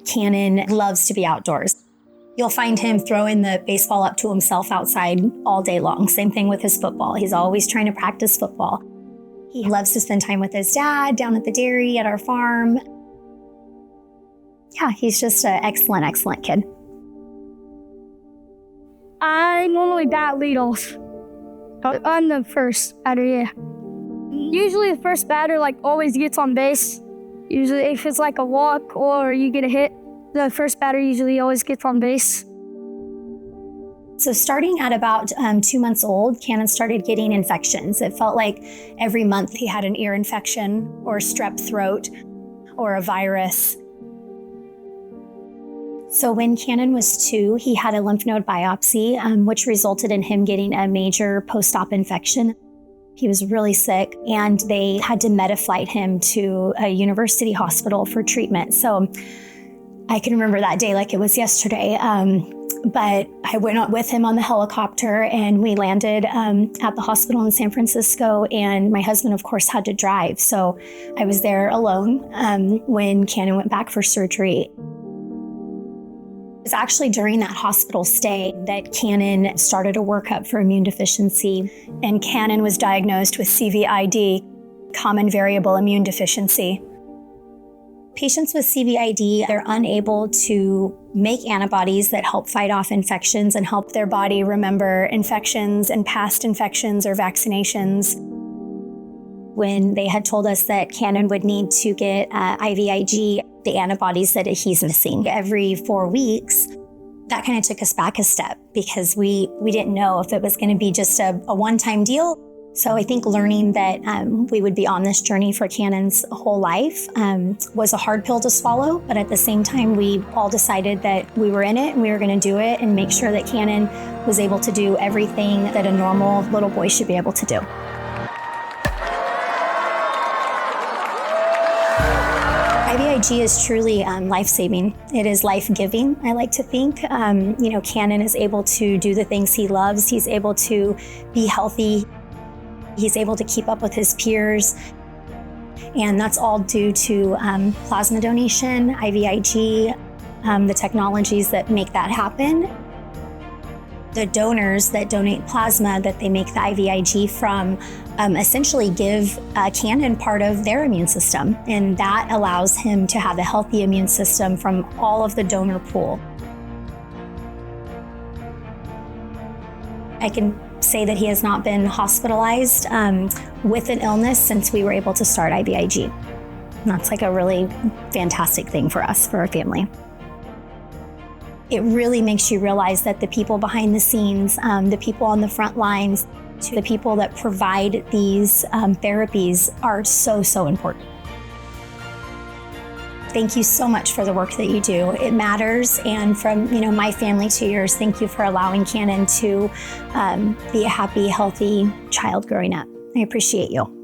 Cannon loves to be outdoors. You'll find him throwing the baseball up to himself outside all day long. Same thing with his football. He's always trying to practice football. He loves to spend time with his dad down at the dairy at our farm. Yeah, he's just an excellent, excellent kid. I normally bat leadoff. I'm the first batter, yeah. Usually the first batter always gets on base. Usually if it's a walk or you get a hit, the first batter usually always gets on base. So starting at about 2 months old, Cannon started getting infections. It felt like every month he had an ear infection or strep throat or a virus. So when Cannon was 2, he had a lymph node biopsy, which resulted in him getting a major post-op infection. He was really sick, and they had to Medi-Flight him to a university hospital for treatment. So I can remember that day like it was yesterday. But I went out with him on the helicopter, and we landed at the hospital in San Francisco, and my husband, of course, had to drive. So I was there alone when Cannon went back for surgery. It was actually during that hospital stay that Cannon started a workup for immune deficiency, and Cannon was diagnosed with CVID, common variable immune deficiency. Patients with CVID, they're unable to make antibodies that help fight off infections and help their body remember infections and past infections or vaccinations. When they had told us that Cannon would need to get IVIG, the antibodies that he's missing every 4 weeks, that kind of took us back a step because we didn't know if it was going to be just a one-time deal. So I think learning that we would be on this journey for Cannon's whole life was a hard pill to swallow, but at the same time, we all decided that we were in it and we were going to do it and make sure that Cannon was able to do everything that a normal little boy should be able to do. IVIG is truly life-saving. It is life-giving, I like to think. Cannon is able to do the things he loves. He's able to be healthy. He's able to keep up with his peers. And that's all due to plasma donation, IVIG, the technologies that make that happen. The donors that donate plasma that they make the IVIG from essentially give Cannon part of their immune system, and that allows him to have a healthy immune system from all of the donor pool. I can say that he has not been hospitalized with an illness since we were able to start IVIG. And that's a really fantastic thing for us, for our family. It really makes you realize that the people behind the scenes, the people on the front lines, to the people that provide these therapies are so, so important. Thank you so much for the work that you do. It matters. And from my family to yours, thank you for allowing Cannon to be a happy, healthy child growing up. I appreciate you.